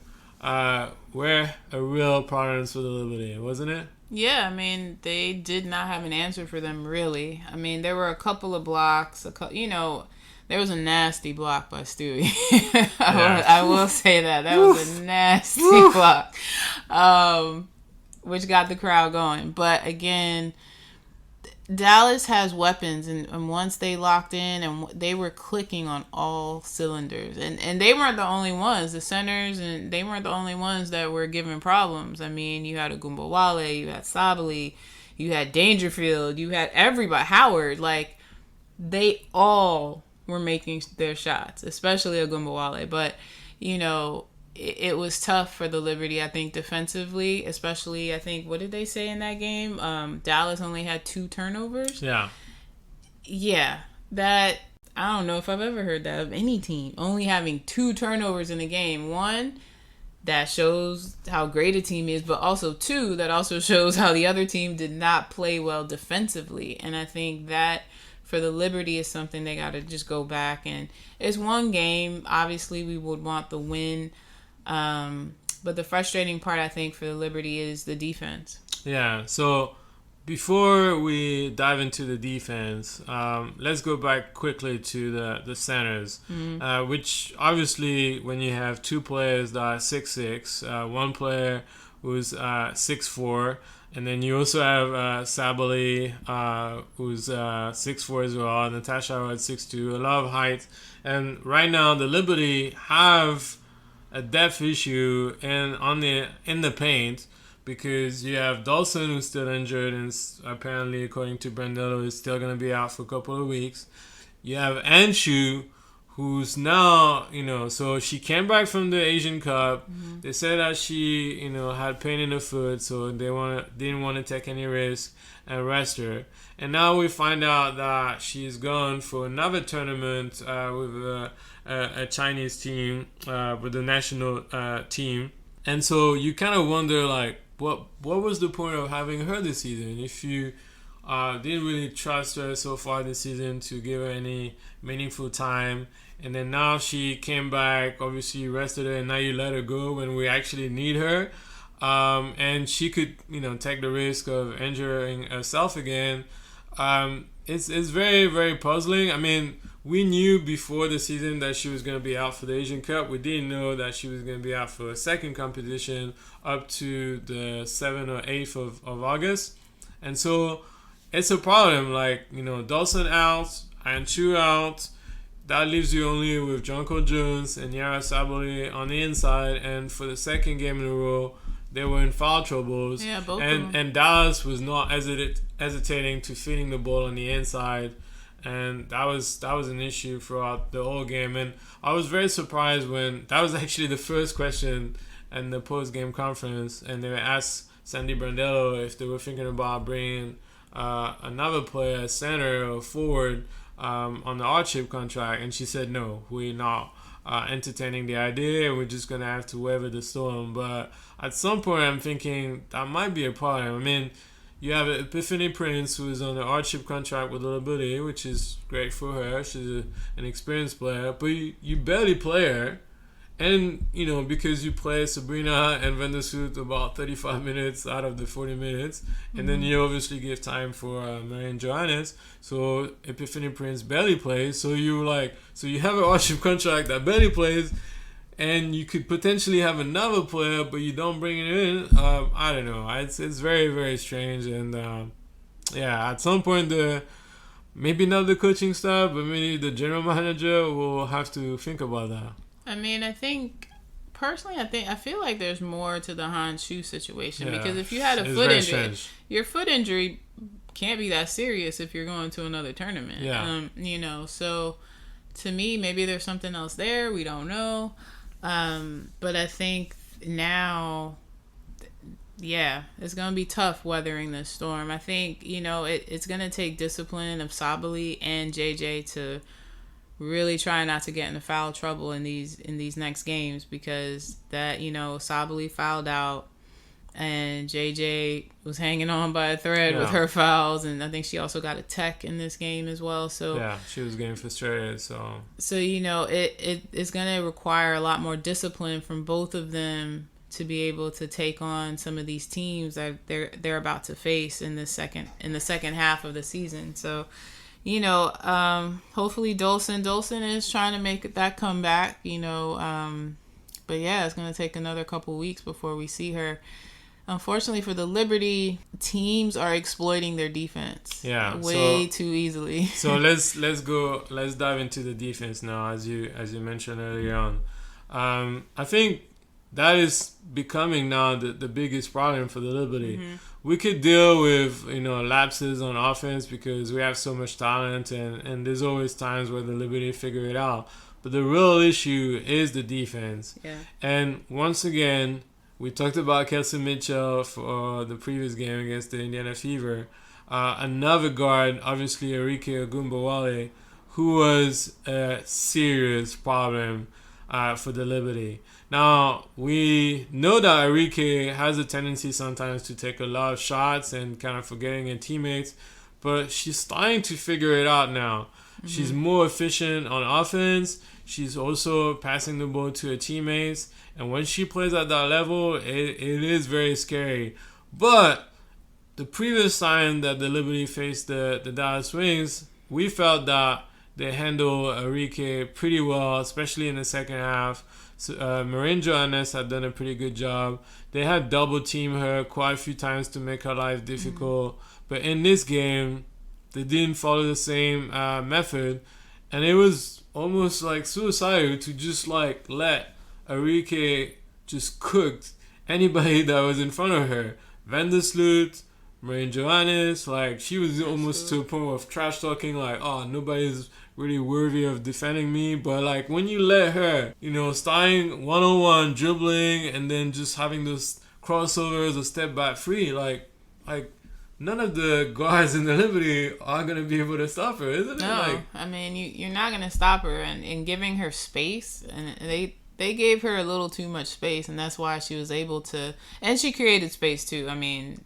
were a real problems for the Liberty, wasn't it? Yeah, I mean, they did not have an answer for them, really. I mean, there were a couple of blocks. There was a nasty block by Stewie. I will say that. That was a nasty block, which got the crowd going. But again, Dallas has weapons, and once they locked in, and they were clicking on all cylinders, and they weren't the only ones. The centers, and they weren't the only ones that were giving problems. I mean, you had Ogunbowale, you had Sabally, you had Dangerfield, you had everybody, Howard. Like, they all were making their shots, especially Ogunbowale. But it was tough for the Liberty, I think, defensively, especially, I think, what did they say in that game? Dallas only had 2 turnovers. Yeah. Yeah, that, I don't know if I've ever heard that of any team, only having 2 turnovers in a game. 1, that shows how great a team is, but also 2, that also shows how the other team did not play well defensively. And I think that for the Liberty is something they got to just go back, and it's one game. Obviously, we would want the win. But the frustrating part, I think, for the Liberty is the defense. Yeah, so before we dive into the defense, let's go back quickly to the centers, which obviously when you have 2 players that are 6'6", one player who's 6'4", and then you also have Sabally, who's 6'4" as well, Natasha at 6'2", a lot of height. And right now the Liberty have a depth issue in the paint, because you have Dawson, who's still injured, and apparently, according to Brondello, is still going to be out for a couple of weeks. You have Anshu, who's now, so she came back from the Asian Cup. Mm-hmm. They said that she, had pain in her foot, so they didn't want to take any risk and rest her. And now we find out that she's gone for another tournament with a Chinese team, with the national team. And so you kind of wonder, like, what was the point of having her this season if you didn't really trust her so far this season to give her any meaningful time? And then now she came back, obviously you rested her, and now you let her go when we actually need her. And she could, take the risk of injuring herself again. It's very, very puzzling. I mean, we knew before the season that she was going to be out for the Asian Cup. We didn't know that she was going to be out for a second competition up to the 7th or 8th of August. And so it's a problem. Like, Dawson out, Anshu out. That leaves you only with Jonko Jones and Nyara Sabally on the inside. And for the second game in a row, they were in foul troubles. Yeah, both of them. And Dallas was not hesitating to feeding the ball on the inside. And that was an issue throughout the whole game. And I was very surprised when that was actually the first question in the post-game conference. And they asked Sandy Brondello if they were thinking about bringing another player, center or forward, on the hardship contract. And she said, no, we're not entertaining the idea. We're just going to have to weather the storm. But at some point, I'm thinking that might be a problem. I mean, you have Epiphany Prince, who is on the hardship contract with Liberty, which is great for her. She's an experienced player, but you barely play her. And, because you play Sabrina and Vandersloot about 35 minutes out of the 40 minutes, and then you obviously give time for Marianne Johannes, so Epiphany Prince barely plays. So you have an hardship contract that barely plays, and you could potentially have another player, but you don't bring it in. I don't know. It's very, very strange. And at some point, maybe not the coaching staff, but maybe the general manager will have to think about that. I mean, I feel like there's more to the Han Shu situation, because if you had a foot injury, strange. Your foot injury can't be that serious if you're going to another tournament. Yeah. So to me, maybe there's something else there. We don't know. But I think now, it's going to be tough weathering this storm. I think, it's going to take discipline of Sabally and JJ to really try not to get into foul trouble in these next games, because that, Sabally fouled out. And JJ was hanging on by a thread with her fouls, and I think she also got a tech in this game as well. So yeah, she was getting frustrated. So it's going to require a lot more discipline from both of them to be able to take on some of these teams that they're about to face in the second half of the season. So hopefully Dolson is trying to make that comeback. But yeah, it's going to take another couple weeks before we see her. Unfortunately for the Liberty, teams are exploiting their defense way too easily. So let's dive into the defense now, as you mentioned earlier on. I think that is becoming now the biggest problem for the Liberty. Mm-hmm. We could deal with lapses on offense because we have so much talent, and there's always times where the Liberty figure it out. But the real issue is the defense. Yeah. And once again, we talked about Kelsey Mitchell for the previous game against the Indiana Fever. Another guard, obviously Arike Ogunbowale, who was a serious problem for the Liberty. Now, we know that Arike has a tendency sometimes to take a lot of shots and kind of forgetting her teammates, but she's starting to figure it out now. Mm-hmm. She's more efficient on offense. She's also passing the ball to her teammates. And when she plays at that level, it is very scary. But the previous time that the Liberty faced the Dallas Wings, we felt that they handled Arike pretty well, especially in the second half. So, Nyara had done a pretty good job. They had double teamed her quite a few times to make her life difficult. Mm-hmm. But in this game, they didn't follow the same method. And it was almost like suicidal to just let Arike just cooked anybody that was in front of her. Vandersloot, Nyara, she was almost to a point of trash talking, nobody's really worthy of defending me. But when you let her, starting one-on-one, dribbling, and then just having those crossovers or step back free, none of the guards in the Liberty are going to be able to stop her, isn't it? No, you're not going to stop her, and giving her space, and they gave her a little too much space, and that's why she was able to, and she created space too.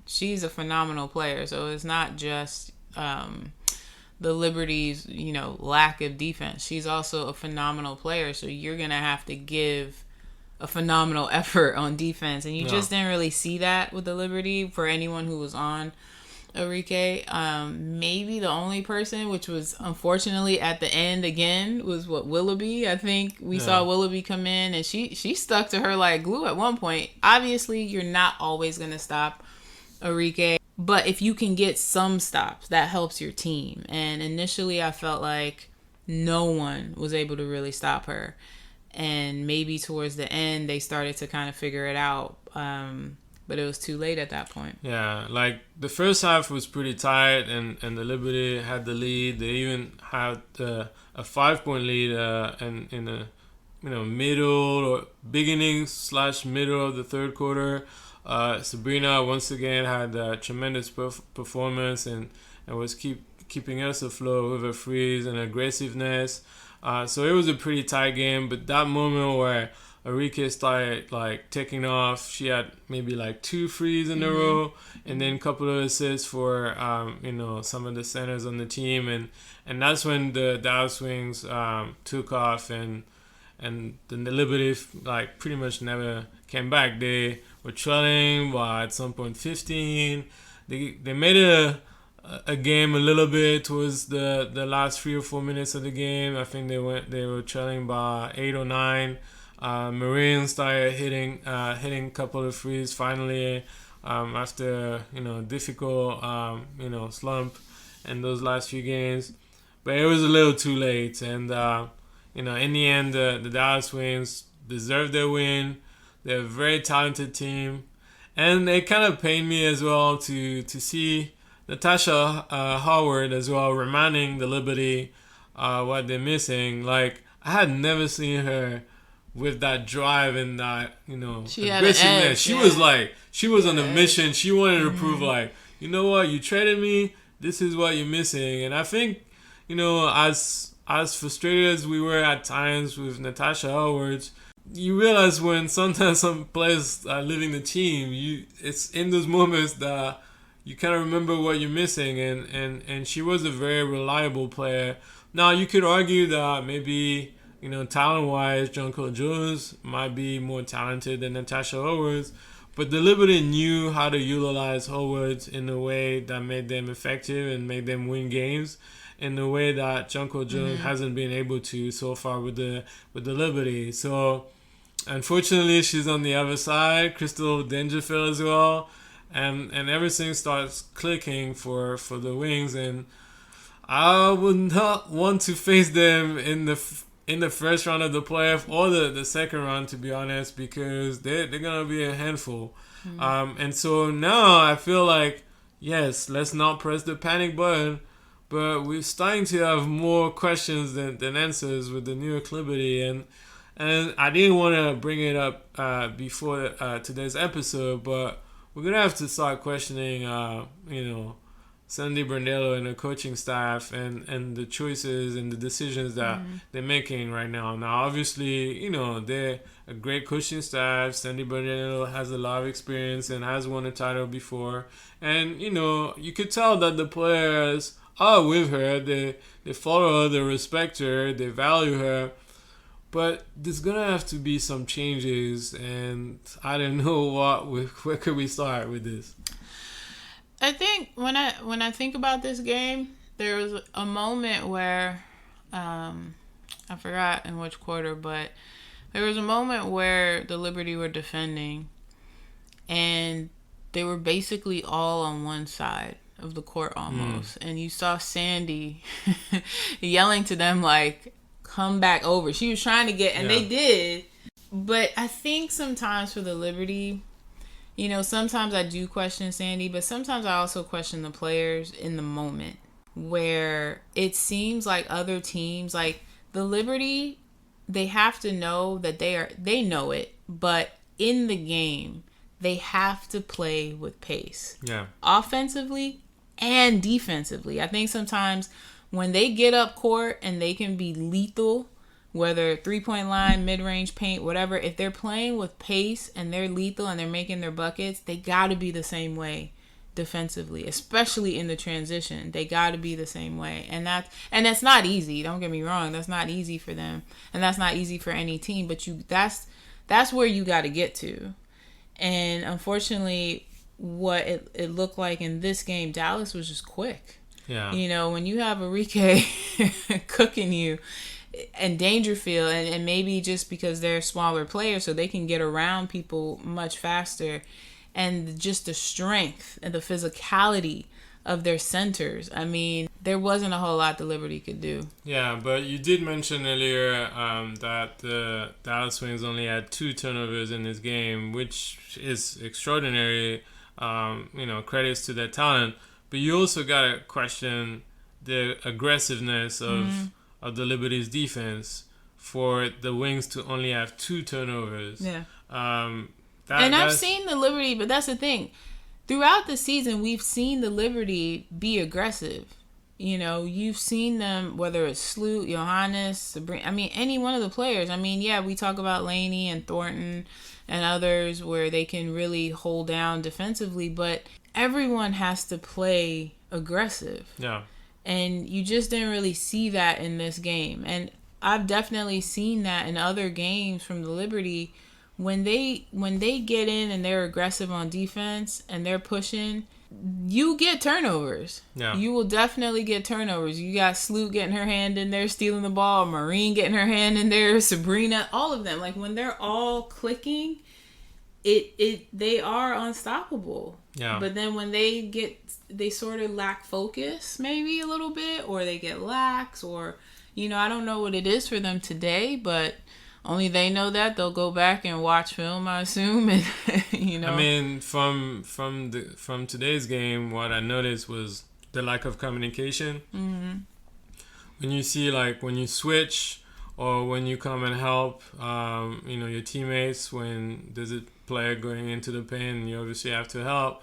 She's a phenomenal player, so it's not just the Liberty's, lack of defense. She's also a phenomenal player, so you're going to have to give a phenomenal effort on defense, and you just didn't really see that with the Liberty for anyone who was on Arike. Maybe the only person, which was unfortunately at the end again, was Willoughby. I think we saw Willoughby come in, and she stuck to her like glue at one point. Obviously, you're not always going to stop Arike, but if you can get some stops, that helps your team. And initially, I felt like no one was able to really stop her. And maybe towards the end, they started to kind of figure it out. But it was too late at that point. Yeah, the first half was pretty tight, and the Liberty had the lead. They even had a 5-point lead in the middle or beginning/middle of the third quarter. Sabrina once again had a tremendous performance and was keeping us afloat with her freeze and aggressiveness. So it was a pretty tight game, but that moment where Arike started taking off, she had maybe 2 frees in a row, and then a couple of assists for some of the centers on the team, and that's when the Dallas Wings took off, and then the Liberty pretty much never came back. They were trailing by at some point 15. They made a game a little bit towards the last 3 or 4 minutes of the game. I think they were trailing by 8 or 9. Marines started hitting a couple of frees finally after difficult slump in those last few games, but it was a little too late, and in the end the Dallas Wings deserved their win. They're a very talented team, and it kind of pained me as well to see Natasha Howard as well reminding the Liberty what they're missing. I had never seen her with that drive and that aggressiveness. She was on a mission. She wanted to prove you know what, you traded me, this is what you're missing. And I think as frustrated as we were at times with Natasha Howard, you realize when sometimes some players are leaving the team, it's in those moments that you kind of remember what you're missing, and she was a very reliable player. Now you could argue that maybe, talent-wise, Jonquel Jones might be more talented than Natasha Howard, but the Liberty knew how to utilize Howard in a way that made them effective and made them win games, in a way that Jonquel Jones hasn't been able to so far with the Liberty. So unfortunately, she's on the other side, Crystal Dangerfield as well, and everything starts clicking for the Wings, and I would not want to face them in the first round of the playoff or the second round, to be honest, because they're gonna be a handful. And so now I feel like, yes, let's not press the panic button, but we're starting to have more questions than answers with the New York Liberty, and I didn't want to bring it up before today's episode, but we're gonna have to start questioning, Sandy Brondello and the coaching staff and the choices and the decisions that they're making right now. Now, obviously, they're a great coaching staff. Sandy Brondello has a lot of experience and has won a title before. And, you could tell that the players are with her. They follow her, they respect her, they value her. But there's going to have to be some changes, and I don't know where could we start with this? I think when I think about this game, there was a moment where I forgot in which quarter, but there was a moment where the Liberty were defending, and they were basically all on one side of the court almost, and you saw Sandy yelling to them like, "Come back over." She was trying to get, and they did. But I think sometimes for the Liberty, sometimes I do question Sandy, but sometimes I also question the players in the moment, where it seems like other teams, like the Liberty, they have to know that they know it, but in the game, they have to play with pace. Yeah. Offensively and defensively. I think sometimes when they get up court and they can be lethal, whether 3-point line, mid-range paint, whatever, if they're playing with pace and they're lethal and they're making their buckets, they got to be the same way defensively, especially in the transition. They got to be the same way. And that's not easy. Don't get me wrong. That's not easy for them. And that's not easy for any team, but that's where you got to get to. And unfortunately, what it looked like in this game, Dallas was just quick. Yeah. When you have Arike cooking you, and Dangerfield, and maybe just because they're smaller players, so they can get around people much faster, and just the strength and the physicality of their centers. I mean, there wasn't a whole lot the Liberty could do. Yeah, but you did mention earlier that the Dallas Wings only had 2 turnovers in this game, which is extraordinary. Credits to their talent, but you also gotta question the aggressiveness of the Liberty's defense for the Wings to only have 2 turnovers. Yeah. I've seen the Liberty, but that's the thing. Throughout the season, we've seen the Liberty be aggressive. You've seen them, whether it's Sloot, Johannes, Sabrina, any one of the players. We talk about Laney and Thornton and others where they can really hold down defensively, but everyone has to play aggressive. Yeah. And you just didn't really see that in this game. And I've definitely seen that in other games from the Liberty. When they get in and they're aggressive on defense and they're pushing, you get turnovers. Yeah. You will definitely get turnovers. You got Sloot getting her hand in there, stealing the ball, Marine getting her hand in there, Sabrina, all of them. Like when they're all clicking, they are unstoppable. Yeah. But then when they sort of lack focus maybe a little bit, or they get lax, or I don't know what it is for them today, but only they know that. They'll go back and watch film, I assume, and from today's game, what I noticed was the lack of communication. Mm-hmm. When you see, when you switch or when you come and help, your teammates, when there's a player going into the paint, you obviously have to help.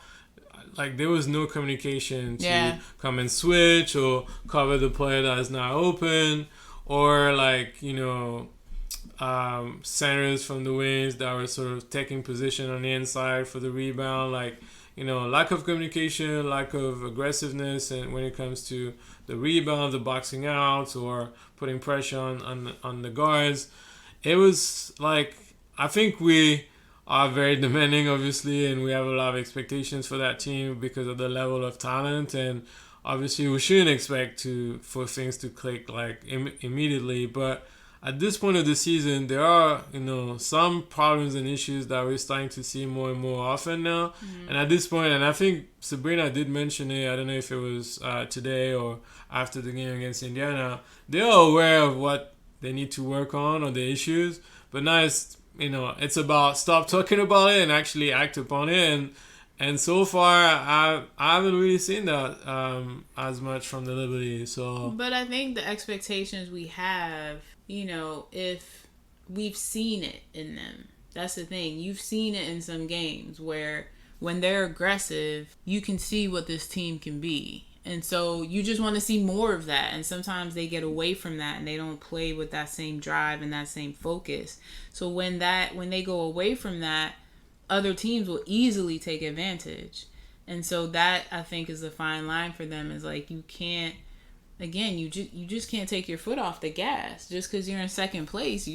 There was no communication to come and switch or cover the player that is not open, or centers from the wings that were sort of taking position on the inside for the rebound. Like, lack of communication, lack of aggressiveness, and when it comes to the rebound, the boxing out, or putting pressure on the guards. It was like, I think we are very demanding, obviously, and we have a lot of expectations for that team because of the level of talent, and obviously we shouldn't expect for things to click like immediately. But at this point of the season, there are some problems and issues that we're starting to see more and more often now. And at this point, and I think Sabrina did mention it, I don't know if it was today or after the game against Indiana, they are aware of what they need to work on or the issues, but now it's about stop talking about it and actually act upon it. And so far, I haven't really seen that as much from the Liberty. So, but I think the expectations we have, if we've seen it in them, that's the thing. You've seen it in some games where when they're aggressive, you can see what this team can be. And so you just want to see more of that. And sometimes they get away from that and they don't play with that same drive and that same focus. So when they go away from that, other teams will easily take advantage. And so that, I think, is the fine line for them, is like, you can't, again, you just can't take your foot off the gas just because you're in second place.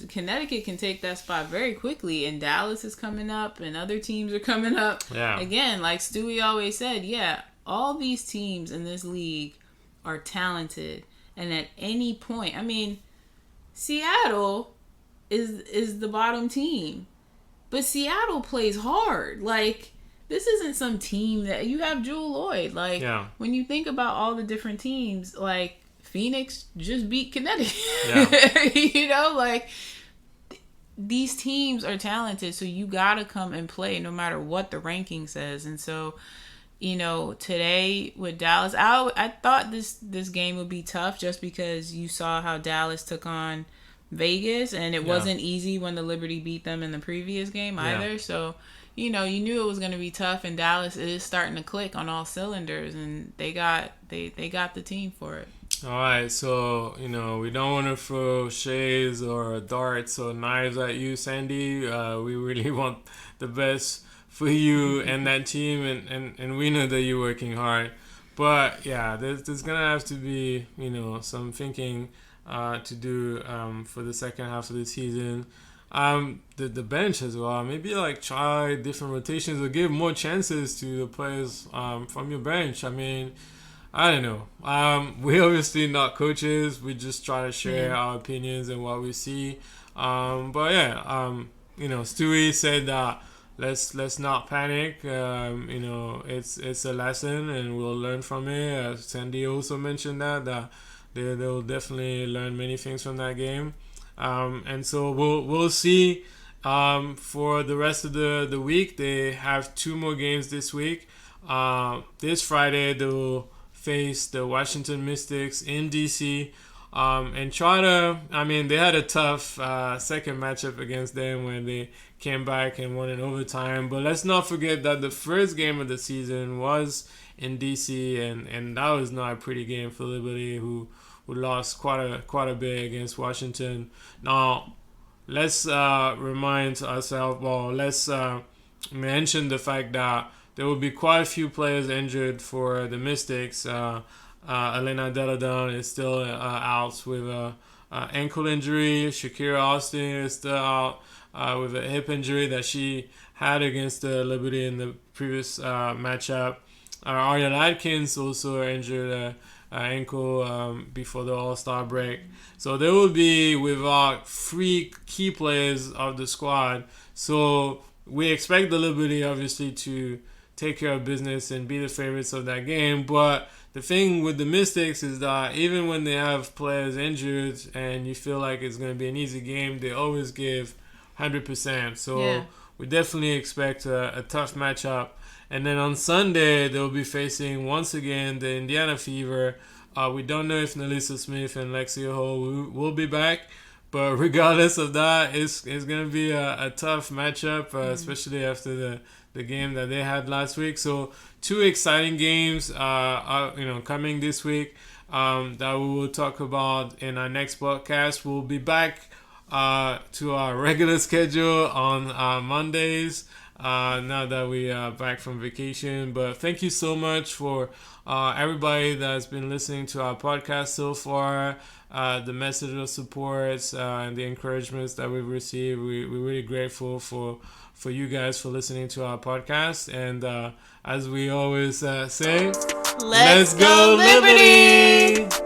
Connecticut can take that spot very quickly, and Dallas is coming up and other teams are coming up. Yeah. Again, like Stewie always said, all these teams in this league are talented, and at any point, I mean, Seattle is the bottom team, but Seattle plays hard. Like, this isn't some team that you have Jewel Lloyd. Like, when you think about all the different teams, like Phoenix just beat Connecticut. Like, these teams are talented, so you gotta come and play no matter what the ranking says. And so, today with Dallas, I thought this game would be tough just because you saw how Dallas took on Vegas, and it wasn't easy when the Liberty beat them in the previous game either. So, you knew it was going to be tough, and Dallas is starting to click on all cylinders, and they got the team for it. All right, so, we don't want to throw shades or darts or knives at you, Sandy. We really want the best for you and that team, and we know that you're working hard. But there's gonna have to be some thinking to do for the second half of the season. The bench as well, maybe like try different rotations or give more chances to the players from your bench. I mean, I don't know. We obviously not coaches. We just try to share our opinions and what we see. Stewie said that let's not panic. It's a lesson and we'll learn from it. Sandy also mentioned that they'll definitely learn many things from that game. And so we'll see. For the rest of the week, they have 2 more games this week. This Friday they'll face the Washington Mystics in DC. And try to, they had a tough second matchup against them when they came back and won in overtime. But let's not forget that the first game of the season was in DC, and that was not a pretty game for Liberty, who lost quite a bit against Washington. Now, let's remind ourselves, let's mention the fact that there will be quite a few players injured for the Mystics. Elena Deladon is still out with an ankle injury. Shakira Austin is still out with a hip injury that she had against the Liberty in the previous matchup. Ariel Atkins also injured ankle before the All-Star break. So they will be without 3 key players of the squad. So we expect the Liberty obviously to take care of business and be the favorites of that game. But the thing with the Mystics is that even when they have players injured and you feel like it's going to be an easy game, they always give 100%. So we definitely expect a tough matchup. And then on Sunday, they'll be facing, once again, the Indiana Fever. We don't know if Nelisa Smith and Lexia Hall will be back. But regardless of that, it's going to be a tough matchup, especially after the game that they had last week. So 2 exciting games coming this week that we will talk about in our next podcast. We'll be back to our regular schedule on Mondays. Now that we are back from vacation. But thank you so much for everybody that's been listening to our podcast so far. The message of support and the encouragements that we've received. We're really grateful for you guys for listening to our podcast. And as we always say, Let's go Liberty!